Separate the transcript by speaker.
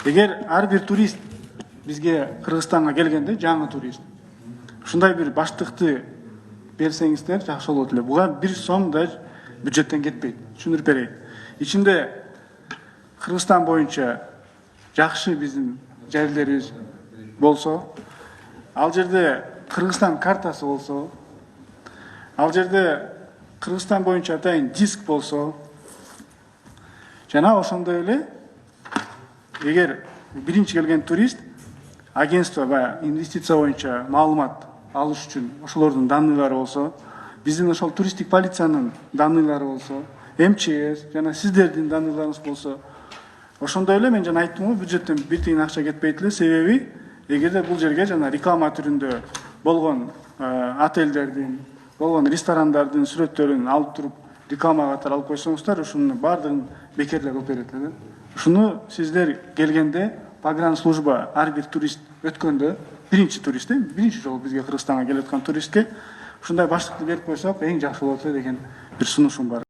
Speaker 1: Эгер ар бир турист бизге Кыргызстанга келгенде, жаңы турист, ушундай бир баштыкты берсеңиздер жакшы болот эле. Буга 1 сом да бюджеттен кетпейт. Түшүндүрүп берейин. Ичинде Кыргызстан боюнча жакшы биздин жерлерибиз болсо, ал жерде Кыргызстан картасы болсо, ал жерде Кыргызстан боюнча атайын диск болсо, жана ошондой эле эгер биринчи келген турист агентство баягы инвестиция боюнча маалымат алыш үчүн ошолордун данныйлары болсо, биздин ошол туристтик полициянын данныйлары болсо, МЧС жана сиздердин данныйларыңыз болсо, ошондой эле мен жана айттым го, бюджеттен бир тиын акча кетпейт эле. Себеби эгерде бул жерге жана реклама түрүндө болгон отелдердин, болгон ресторандардын сүрөттөрүн алып туруп реклама катары алып койсоңуздар, ушунун баардыгын бекерлеп алып берет эле. Ушуну сиздер келгенде погранслужба ар бир турист өткөндө, биринчи турист, биринчи жолу бизге Кыргызстанга келип аткан туристке ушундай баштыкты берип койсок эң жакшы болот эле деген бир сунушум бар.